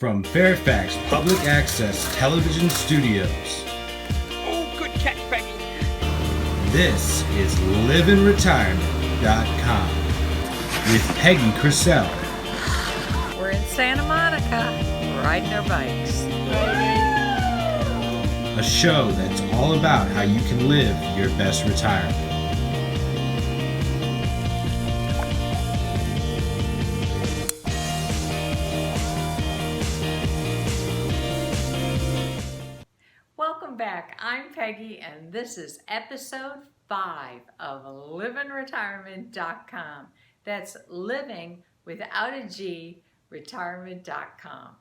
From Fairfax Public Access Television Studios, Oh, good catch, Peggy. this is LivinRetirement.com with Peggy Crisell. We're in Santa Monica, riding our bikes. A show that's all about how you can live your best retirement. Welcome back. I'm Peggy, and this is episode 5 of LivinRetirement.com. That's living without a G, retirement.com.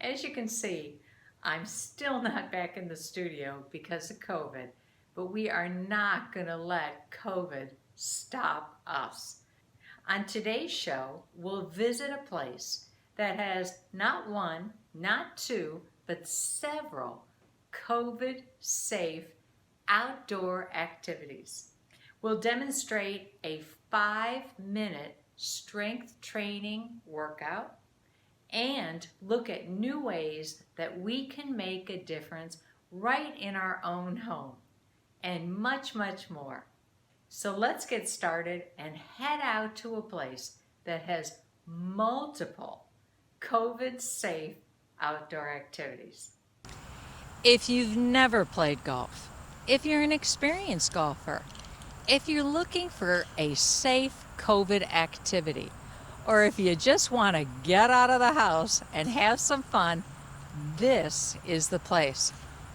As you can see, I'm still not back in the studio because of COVID, but we are not going to let COVID stop us. On today's show, we'll visit a place that has not one, not two, but several COVID-safe outdoor activities. We'll demonstrate a 5-minute strength training workout and look at new ways that we can make a difference right in our own home, and much, much more. So let's get started and head out to a place that has multiple COVID-safe outdoor activities. If you've never played golf, if you're an experienced golfer, if you're looking for a safe COVID activity, or if you just want to get out of the house and have some fun, this is the place.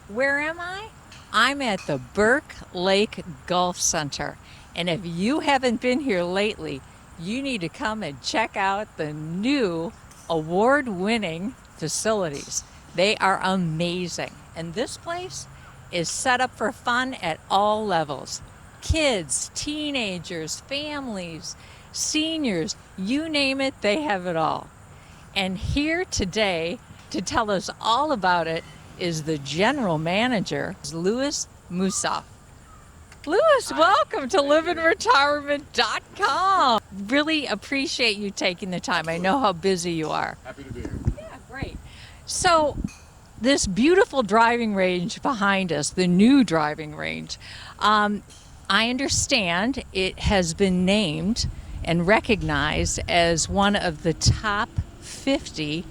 Where am I? I'm at the Burke Lake Golf Center. And if you haven't been here lately, you need to come and check out the new award-winning facilities. They are amazing. And this place is set up for fun at all levels. Kids, teenagers, families, seniors, you name it, they have it all. And here today to tell us all about it is the general manager, Louis Musa. Louis, welcome to LivinRetirement.com. Really appreciate you taking the time. I know how busy you are. Happy to be here. Yeah, great. So, this beautiful driving range behind us, the new driving range, I understand it has been named and recognized as one of the top 50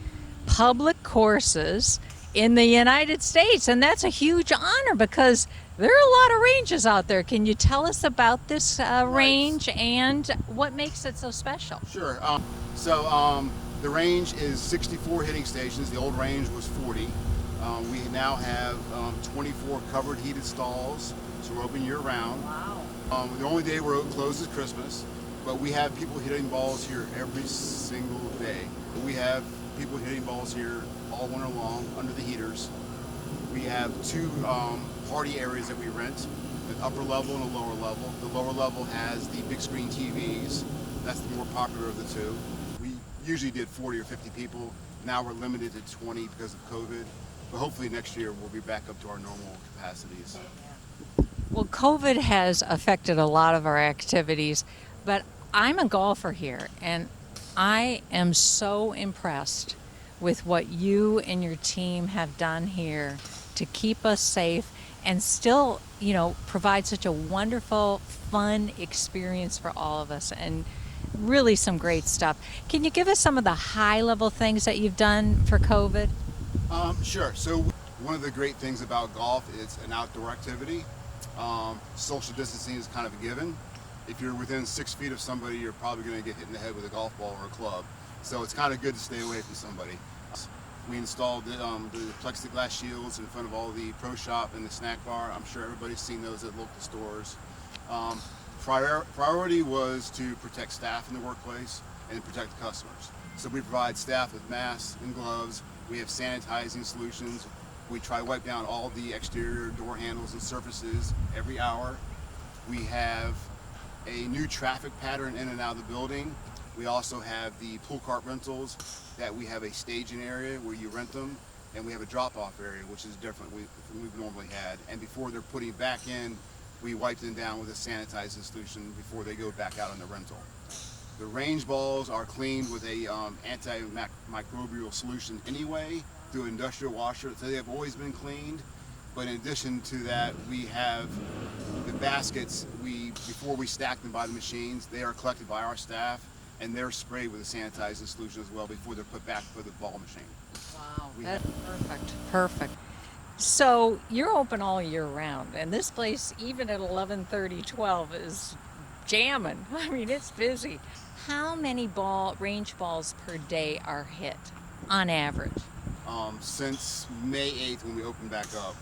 public courses in the United States. And that's a huge honor because there are a lot of ranges out there. Can you tell us about this range and what makes it so special? Sure. The range is 64 hitting stations. The old range was 40. We now have 24 covered heated stalls, so we're open year round. Wow. The only day we're closed is Christmas, but we have people hitting balls here every single day. We have people hitting balls here all winter long under the heaters. We have 2 party areas that we rent, an upper level and a lower level. The lower level has the big screen TVs. That's the more popular of the two. We usually did 40 or 50 people. Now we're limited to 20 because of COVID. But hopefully next year we'll be back up to our normal capacities. Well, COVID has affected a lot of our activities, but I'm a golfer here, and I am so impressed with what you and your team have done here to keep us safe and still, provide such a wonderful, fun experience for all of us, and really some great stuff. Can you give us some of the high-level things that you've done for COVID? Sure. So one of the great things about golf is an outdoor activity. Social distancing is kind of a given. If you're within 6 feet of somebody, you're probably going to get hit in the head with a golf ball or a club. So it's kind of good to stay away from somebody. We installed the plexiglass shields in front of all the pro shop and the snack bar. I'm sure everybody's seen those at local stores. Priority was to protect staff in the workplace and protect the customers. So we provide staff with masks and gloves. We have sanitizing solutions. We try to wipe down all the exterior door handles and surfaces every hour. We have a new traffic pattern in and out of the building. We also have the pool cart rentals that we have a staging area where you rent them, and we have a drop-off area, which is different than we've normally had. And before they're putting back in, we wipe them down with a sanitizing solution before they go back out on the rental. The range balls are cleaned with a antimicrobial solution anyway through an industrial washer, so they have always been cleaned. But in addition to that, we have the baskets. Before we stack them by the machines, they are collected by our staff, and they're sprayed with a sanitizing solution as well before they're put back for the ball machine. Wow, that's perfect. Perfect. So you're open all year round, and this place, even at 11:30, 12, is jamming. I mean, it's busy. How many range balls per day are hit on average? Since May 8th, when we opened back up,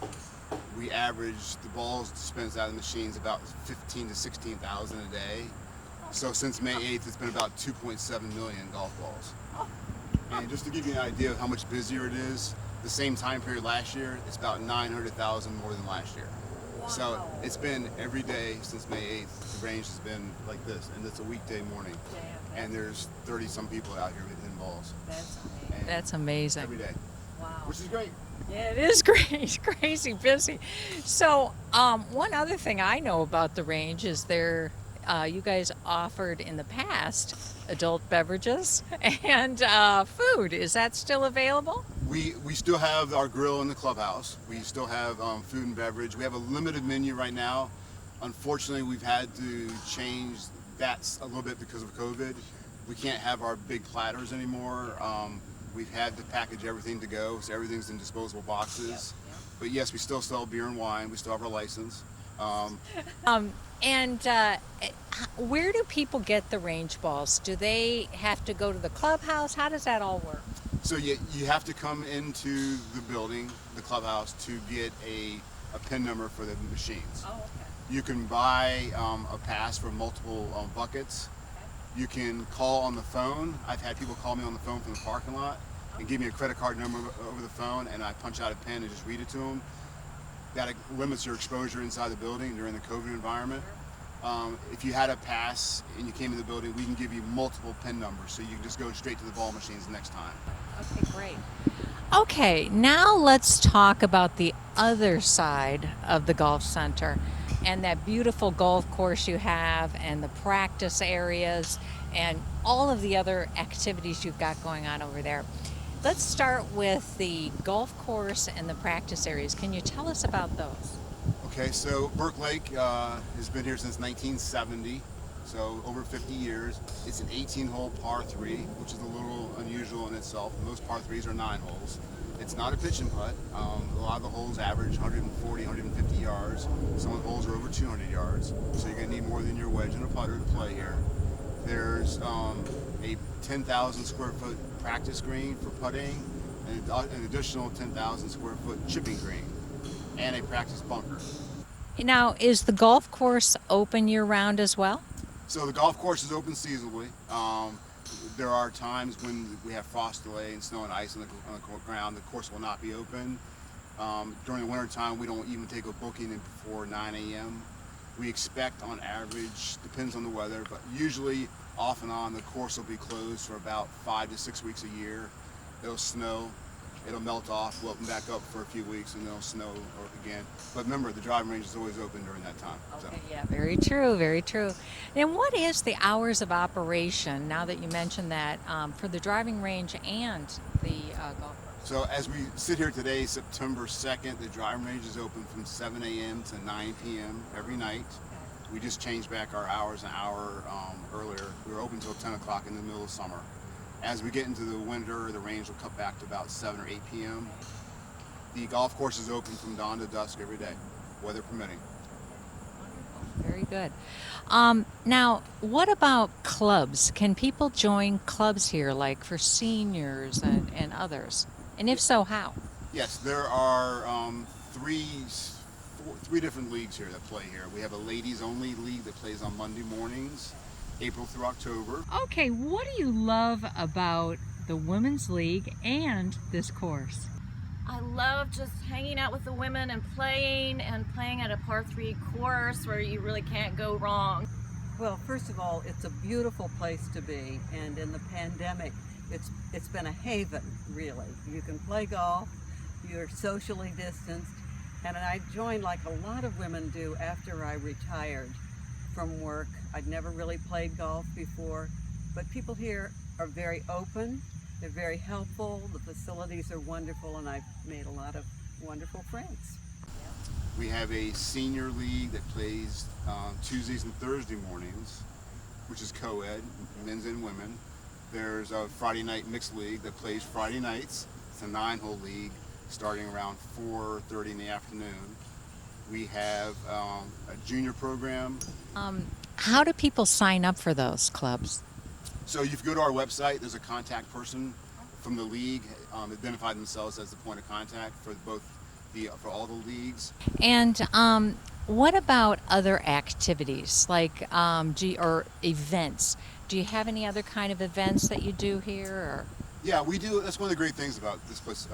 we averaged the balls dispensed out of the machines about 15 to 16,000 a day. So since May 8th, it's been about 2.7 million golf balls. And just to give you an idea of how much busier it is, the same time period last year, it's about 900,000 more than last year. Wow. So it's been every day since May 8th, the range has been like this, and it's a weekday morning. And there's 30 some people out here hitting balls. That's amazing. That's amazing. Every day. Wow. Which is great. Yeah, it is great. Crazy busy. So one other thing I know about the range is you guys offered in the past adult beverages and food. Is that still available? We still have our grill in the clubhouse. We still have food and beverage. We have a limited menu right now. Unfortunately, we've had to change that a little bit because of COVID. We can't have our big platters anymore. We've had to package everything to go, so everything's in disposable boxes. Yep. But yes, we still sell beer and wine. We still have our license. Where do people get the range balls? Do they have to go to the clubhouse? How does that all work? So you have to come into the building, the clubhouse, to get a PIN number for the machines. Oh, okay. You can buy a pass for multiple buckets. You can call on the phone. I've had people call me on the phone from the parking lot and give me a credit card number over the phone, and I punch out a pen and just read it to them. That limits your exposure inside the building during the COVID environment. If you had a pass and you came to the building, we can give you multiple PIN numbers, so you can just go straight to the ball machines next time. Okay, great. Okay, now let's talk about the other side of the golf center and that beautiful golf course you have and the practice areas and all of the other activities you've got going on over there. Let's start with the golf course and the practice areas. Can you tell us about those? Okay, so Burke Lake has been here since 1970, so over 50 years. It's an 18-hole par 3, which is a little unusual in itself. Most par 3s are 9 holes. It's not a pitch and putt. A lot of the holes average 140, 150 yards. Some of the holes are over 200 yards, so you're going to need more than your wedge and a putter to play here. There's a 10,000 square foot practice green for putting, and an additional 10,000 square foot chipping green, and a practice bunker. Now, is the golf course open year-round as well? So the golf course is open seasonally. There are times when we have frost delay and snow and ice on the ground. The course will not be open. During the winter time, we don't even take a booking in before 9 a.m. We expect on average, depends on the weather, but usually off and on the course will be closed for about 5 to 6 weeks a year. It'll snow, it'll melt off, we'll open back up for a few weeks, and then it'll snow again. But remember, the driving range is always open during that time. Okay, So. yeah, very true, very true. And what is the hours of operation, now that you mentioned that, for the driving range and the golf course? So as we sit here today, September 2nd, the driving range is open from 7 a.m. to 9 p.m. every night. We just changed back our hours an hour earlier. We were open until 10 o'clock in the middle of summer. As we get into the winter, the range will cut back to about 7 or 8 p.m. The golf course is open from dawn to dusk every day, weather permitting. Very good. Now, what about clubs? Can people join clubs here, like for seniors and others? And if so, how? Yes, there are three different leagues here that play here. We have a ladies only league that plays on Monday mornings, April through October. Okay, what do you love about the Women's League and this course? I love just hanging out with the women and playing at a par 3 course where you really can't go wrong. Well, first of all, it's a beautiful place to be, and in the pandemic, it's been a haven, really. You can play golf, you're socially distanced, and I joined like a lot of women do after I retired from work. I'd never really played golf before, But people here are very open, they're very helpful, the facilities are wonderful, and I've made a lot of wonderful friends. We have a senior league that plays Tuesdays and Thursday mornings, which is co-ed, men's and women. There's a Friday night mixed league that plays Friday nights. It's a 9-hole league starting around 4:30 in the afternoon. We have a junior program. How do people sign up for those clubs? So if you go to our website, there's a contact person from the league, identify themselves as the point of contact for for all the leagues. And what about other activities like or events? Do you have any other kind of events that you do here? Or? Yeah, we do. That's one of the great things about this place.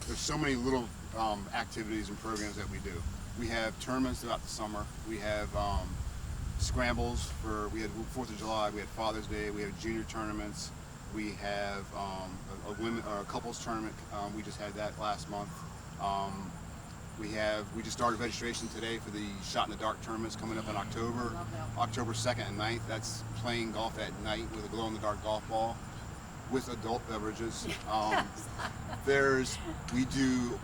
There's so many little activities and programs that we do. We have tournaments throughout the summer. We have scrambles we had 4th of July, we had Father's Day, we have junior tournaments. We have a couples tournament. We just had that last month. We just started registration today for the Shot in the Dark tournaments coming up in October 2nd and 9th. That's playing golf at night with a glow-in-the-dark golf ball with adult beverages.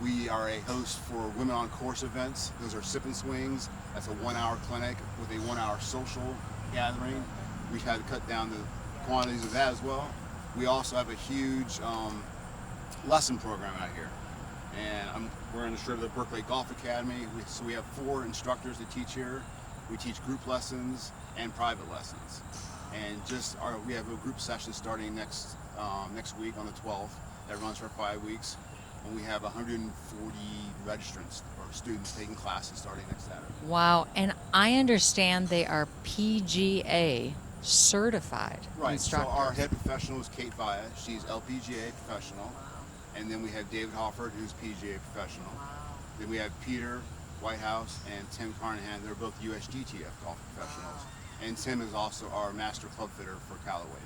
We are a host for Women on Course events. Those are sip and swings. That's a 1-hour clinic with a 1-hour social gathering. We've had to cut down the quantities of that as well. We also have a huge lesson program out here. And we're in the strip of the Burke Lake Golf Academy. So we have 4 instructors that teach here. We teach group lessons and private lessons. And we have a group session starting next week on the 12th that runs for 5 weeks. And we have 140 registrants or students taking classes starting next Saturday. Wow, and I understand they are PGA certified instructors. So our head professional is Kate Vaya. She's LPGA professional. And then we have David Hofford, who's PGA professional. Then we have Peter Whitehouse and Tim Carnahan. They're both USGTF golf professionals. And Tim is also our master club fitter for Callaway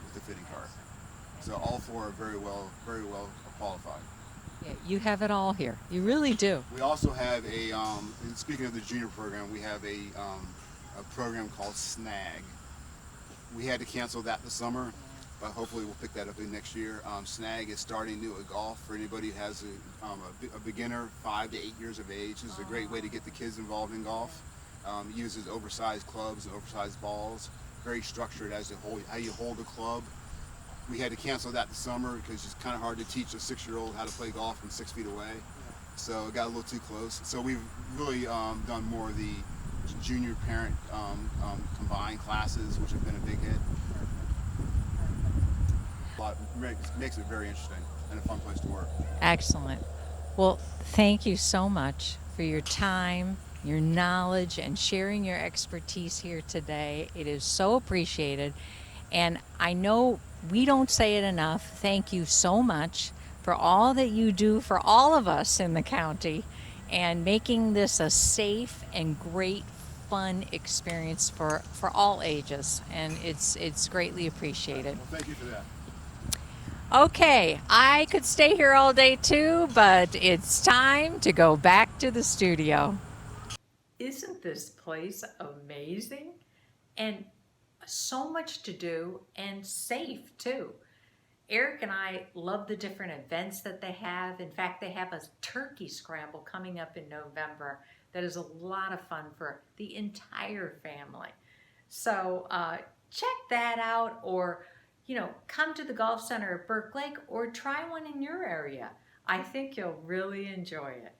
with the fitting cart. So all 4 are very well qualified. Yeah, you have it all here. You really do. We also have and speaking of the junior program, we have a program called Snag. We had to cancel that this summer, but hopefully we'll pick that up in next year. Snag is starting new at golf for anybody who has a beginner, 5 to 8 years of age. This is a great way to get the kids involved in golf. Uses oversized clubs and oversized balls, very structured as to how you hold a club. We had to cancel that this summer because it's kind of hard to teach a 6-year-old how to play golf from 6 feet away. So it got a little too close. So we've really done more of the junior parent combined classes, which have been a big hit. Makes it very interesting and a fun place to work. Excellent. Well, thank you so much for your time, your knowledge, and sharing your expertise here today. It is so appreciated. And I know we don't say it enough. Thank you so much for all that you do for all of us in the county and making this a safe and great, fun experience for all ages. And it's greatly appreciated. Well, thank you for that. Okay, I could stay here all day too, but it's time to go back to the studio. Isn't this place amazing? And so much to do and safe too. Eric and I love the different events that they have. In fact, they have a turkey scramble coming up in November that is a lot of fun for the entire family. So check that out, or come to the golf center at Burke Lake or try one in your area. I think you'll really enjoy it.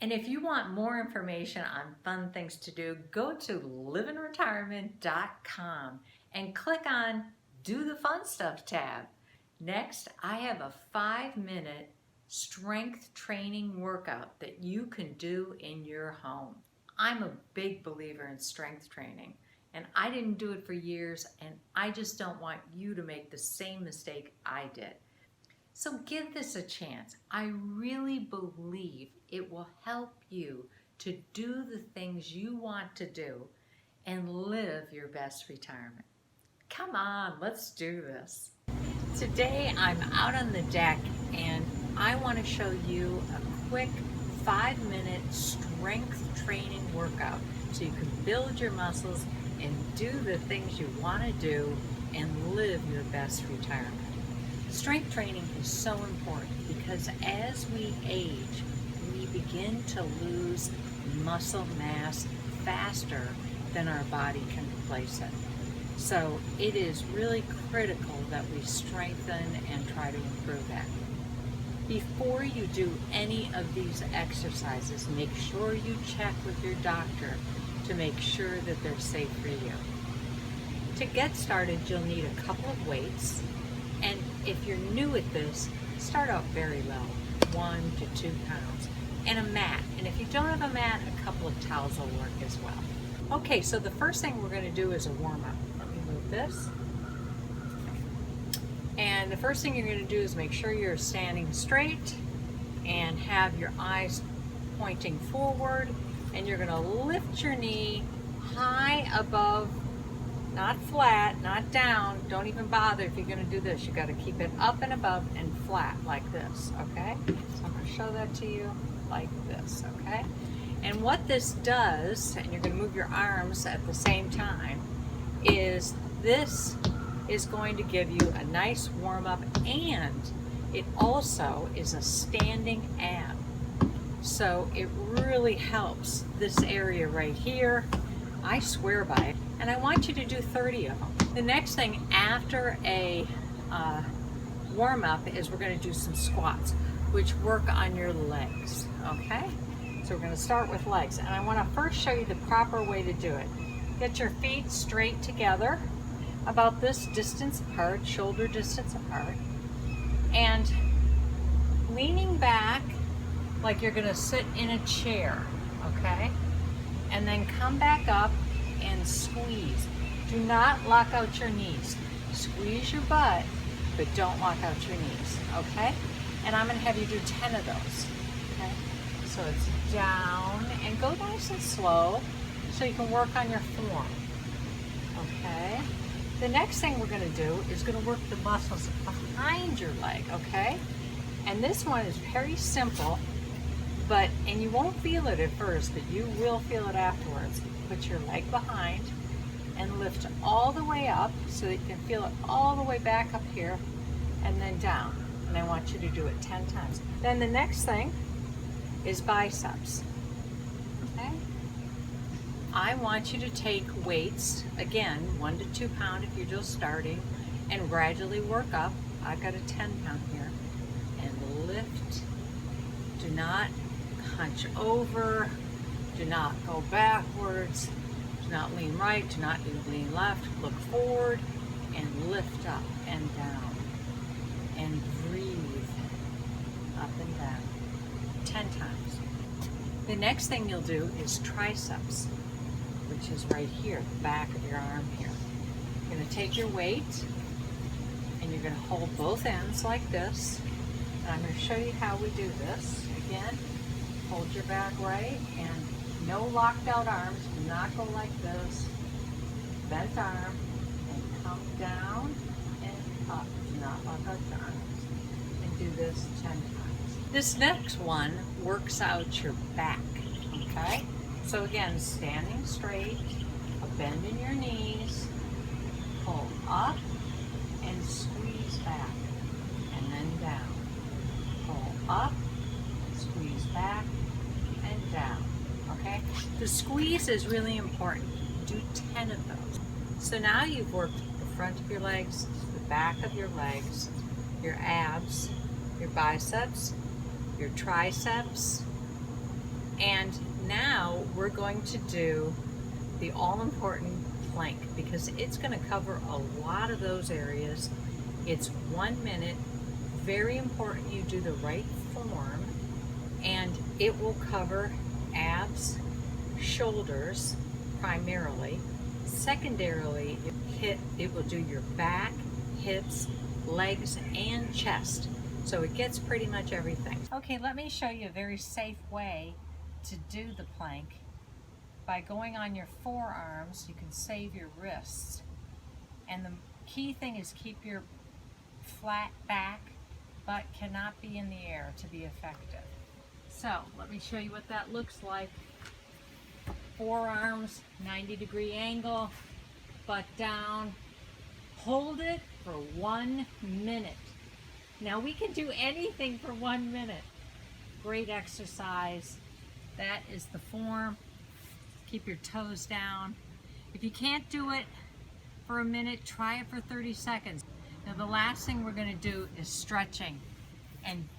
And if you want more information on fun things to do, go to LivinRetirement.com and click on Do the Fun Stuff tab. Next, I have a 5-minute strength training workout that you can do in your home. I'm a big believer in strength training. And I didn't do it for years, and I just don't want you to make the same mistake I did. So give this a chance. I really believe it will help you to do the things you want to do and live your best retirement. Come on, let's do this. Today I'm out on the deck and I want to show you a quick 5-minute strength training workout so you can build your muscles and do the things you want to do and live your best retirement. Strength training is so important because as we age, we begin to lose muscle mass faster than our body can replace it. So it is really critical that we strengthen and try to improve that. Before you do any of these exercises, make sure you check with your doctor to make sure that they're safe for you. To get started, you'll need a couple of weights, and if you're new at this, start out very low, 1 to 2 pounds, and a mat. And if you don't have a mat, a couple of towels will work as well. Okay, so the first thing we're going to do is a warm-up. Let me move this. And the first thing you're going to do is make sure you're standing straight and have your eyes pointing forward, and you're going to lift your knee high above, not flat, not down. Don't even bother if you're going to do this. You got to keep it up and above and flat like this, okay? So I'm going to show that to you like this, okay? And what this does, and you're going to move your arms at the same time, is this is going to give you a nice warm up, and it also is a standing ab. So it really helps this area right here. I swear by it, and I want you to do 30 of them. The next thing after a warm up is we're going to do some squats, which work on your legs, okay? So we're going to start with legs, and I want to first show you the proper way to do it. Get your feet straight together, about this distance apart, shoulder distance apart, and leaning back like you're going to sit in a chair, okay? And then come back up and squeeze. Do not lock out your knees. Squeeze your butt, but don't lock out your knees, okay? And I'm going to have you do 10 of those, okay? So it's down, and go nice and slow so you can work on your form, okay? The next thing we're going to do is going to work the muscles behind your leg, okay? And this one is very simple, and you won't feel it at first, but you will feel it afterwards. Put your leg behind and lift all the way up so that you can feel it all the way back up here and then down. And I want you to do it 10 times. Then the next thing is biceps, okay? I want you to take weights, again, 1 to 2 pound if you're just starting, and gradually work up. I've got a 10 pound here. And lift. Do not hunch over. Do not go backwards. Do not lean right. Do not lean left. Look forward and lift up and down. And breathe up and down 10 times. The next thing you'll do is triceps, which is right here, the back of your arm here. You're going to take your weight and you're going to hold both ends like this. And I'm going to show you how we do this. Again, hold your back right, and no locked out arms. Do not go like this. Bent arm, and come down and up. Do not lock out your arms. And do this 10 times. This next one works out your back, okay? So again, standing straight, a bend in your knees, pull up and squeeze back, and then down. Pull up, squeeze back, and down, okay? The squeeze is really important. Do 10 of those. So now you've worked the front of your legs, the back of your legs, your abs, your biceps, your triceps, and now we're going to do the all-important plank because it's going to cover a lot of those areas. It's 1 minute. Very important you do the right form, and it will cover abs, shoulders primarily. Secondarily, it will do your back, hips, legs, and chest. So it gets pretty much everything. Okay, let me show you a very safe way to do the plank. By going on your forearms, you can save your wrists. And the key thing is keep your flat back, but cannot be in the air to be effective. So let me show you what that looks like. Forearms, 90-degree angle, butt down, hold it for 1 minute. Now we can do anything for 1 minute. Great exercise. That is the form. Keep your toes down. If you can't do it for a minute, try it for 30 seconds. Now the last thing we're gonna do is stretching. And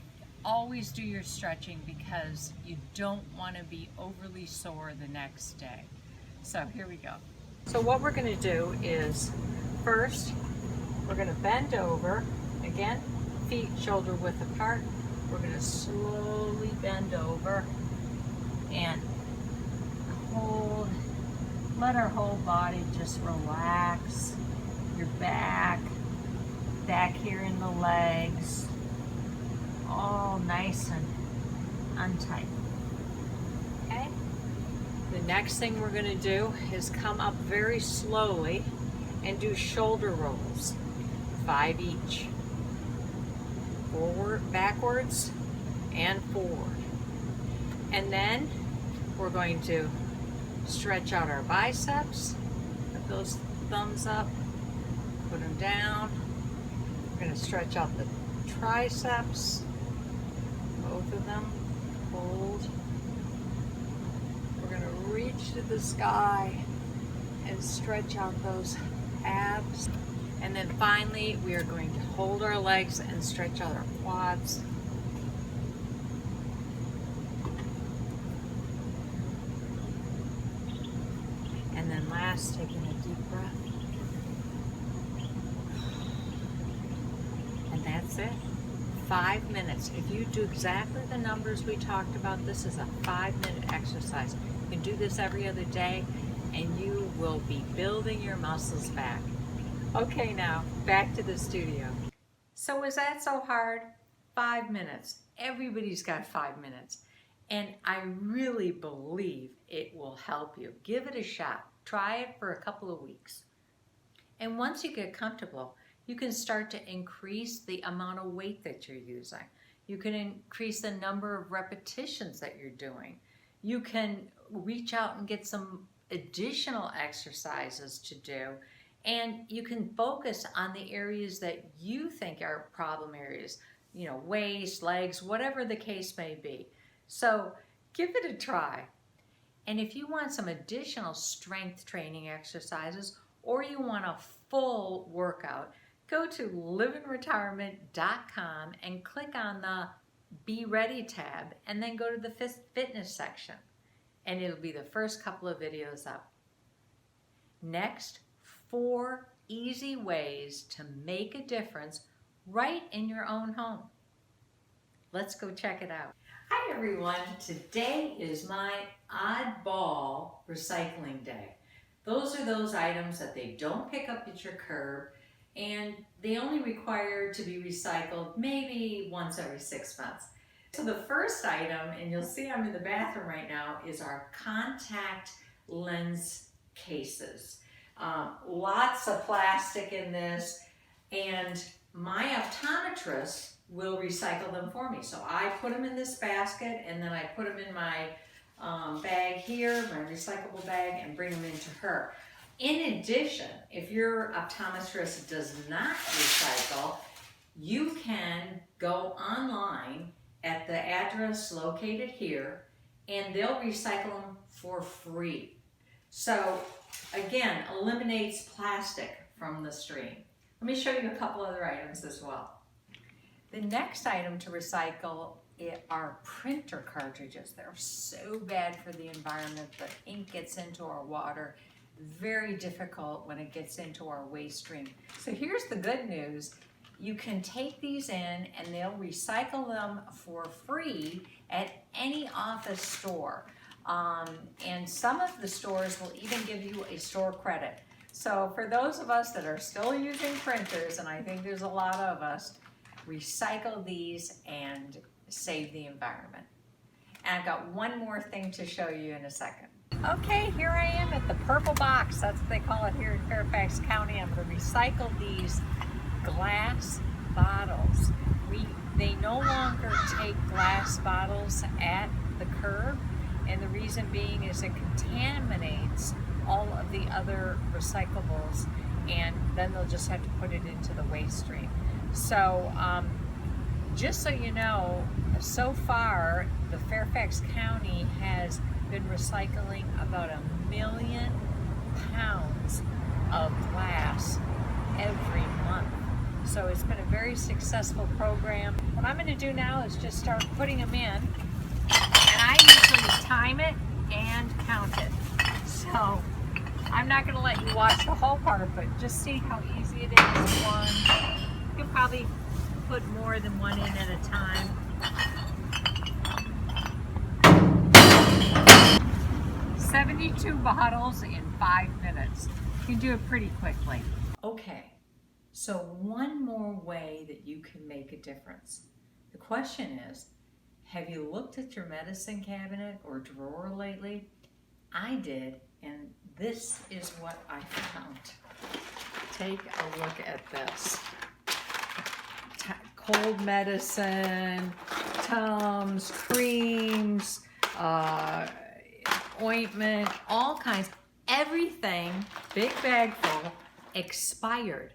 always do your stretching because you don't wanna be overly sore the next day. So here we go. So what we're gonna do is, first, we're gonna bend over, again, feet shoulder width apart. We're gonna slowly bend over and hold, let our whole body just relax. Your back here in the legs, all nice and untight, okay? The next thing we're gonna do is come up very slowly and do shoulder rolls, 5 each. Forward, backwards, and forward. And then we're going to stretch out our biceps, put those thumbs up, put them down. We're going to stretch out the triceps, both of them, hold. We're going to reach to the sky and stretch out those abs. And then finally, we are going to hold our legs and stretch out our quads. And then last, taking a deep breath. And that's it. 5 minutes. If you do exactly the numbers we talked about, this is a 5-minute exercise. You can do this every other day and you will be building your muscles back. Okay, now back to the studio. So was that so hard? 5 minutes. Everybody's got 5 minutes. And I really believe it will help you. Give it a shot. Try it for a couple of weeks. And once you get comfortable, you can start to increase the amount of weight that you're using. You can increase the number of repetitions that you're doing. You can reach out and get some additional exercises to do. And you can focus on the areas that you think are problem areas, you know, waist, legs, whatever the case may be. So give it a try. And if you want some additional strength training exercises or you want a full workout, go to LivinRetirement.com and click on the Be Ready tab and then go to the fitness section. And it'll be the first couple of videos up. Next, 4 easy ways to make a difference right in your own home. Let's go check it out. Hi everyone, today is my Oddball Recycling Day. Those are those items that they don't pick up at your curb and they only require to be recycled maybe once every 6 months. So the first item, and you'll see I'm in the bathroom right now, is our contact lens cases. Lots of plastic in this, and my optometrist will recycle them for me. So I put them in this basket, and then I put them in my bag here, my recyclable bag, and bring them into her. In addition, if your optometrist does not recycle, you can go online at the address located here, and they'll recycle them for free. So again, eliminates plastic from the stream. Let me show you a couple other items as well. The next item to recycle are printer cartridges. They're so bad for the environment. The ink gets into our water. Very difficult when it gets into our waste stream. So here's the good news. You can take these in and they'll recycle them for free at any office store. And some of the stores will even give you a store credit. So for those of us that are still using printers, and I think there's a lot of us, recycle these and save the environment. And I've got one more thing to show you in a second. Okay, here I am at the purple box. That's what they call it here in Fairfax County. I'm going to recycle these glass bottles. They no longer take glass bottles at the curb, and the reason being is it contaminates all of the other recyclables, and then they'll just have to put it into the waste stream. So just so you know, so far the Fairfax County has been recycling about 1 million pounds of glass every month. So it's been a very successful program. What I'm going to do now is just start putting them in, and I usually time it and count it. So I'm not going to let you watch the whole part, but just see how easy it is. One, you'll probably put more than one in at a time. $72 bottles in 5 minutes. You can do it pretty quickly. Okay. So one more way that you can make a difference. The question is, have you looked at your medicine cabinet or drawer lately? I did, and this is what I found. Take a look at this. Cold medicine, Tums, creams, ointment, all kinds, everything, big bag full, expired.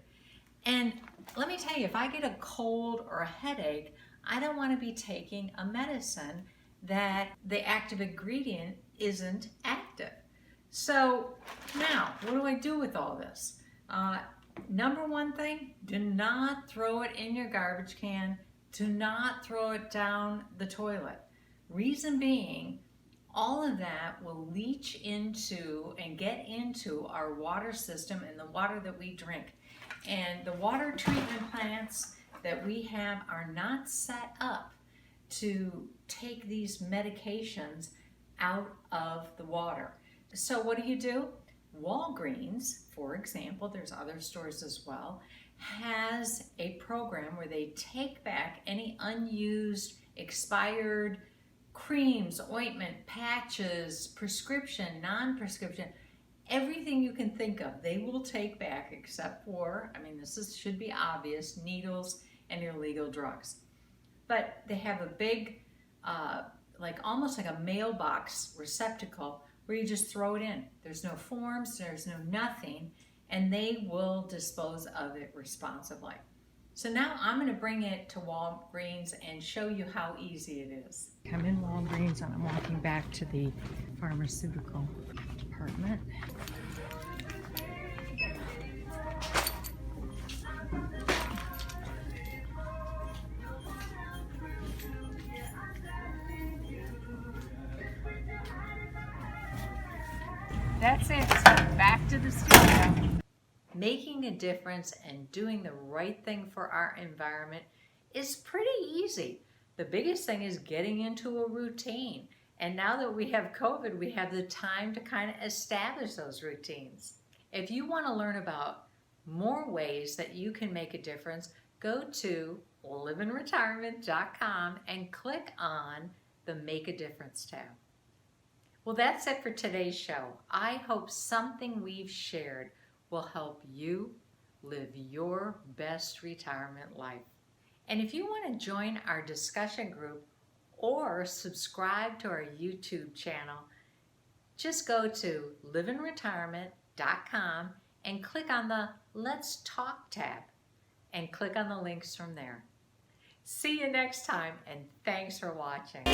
And let me tell you, if I get a cold or a headache, I don't want to be taking a medicine that the active ingredient isn't active. So now, what do I do with all this? Number one thing, do not throw it in your garbage can. Do not throw it down the toilet. Reason being, all of that will leach into and get into our water system and the water that we drink. And the water treatment plants that we have are not set up to take these medications out of the water. So what do? Walgreens, for example, there's other stores as well, has a program where they take back any unused, expired creams, ointment, patches, prescription, non-prescription, everything you can think of, they will take back except for, should be obvious, needles and illegal drugs. But they have a big, almost like a mailbox receptacle where you just throw it in. There's no forms, there's no nothing, and they will dispose of it responsibly. So now I'm going to bring it to Walgreens and show you how easy it is. I'm in Walgreens and I'm walking back to the pharmaceutical department. That's it. So back to the studio. Making a difference and doing the right thing for our environment is pretty easy. The biggest thing is getting into a routine. And now that we have COVID, we have the time to kind of establish those routines. If you want to learn about more ways that you can make a difference, go to LivinRetirement.com and click on the Make a Difference tab. Well, that's it for today's show. I hope something we've shared will help you live your best retirement life. And if you want to join our discussion group or subscribe to our YouTube channel, just go to LivinRetirement.com and click on the Let's Talk tab and click on the links from there. See you next time, and thanks for watching.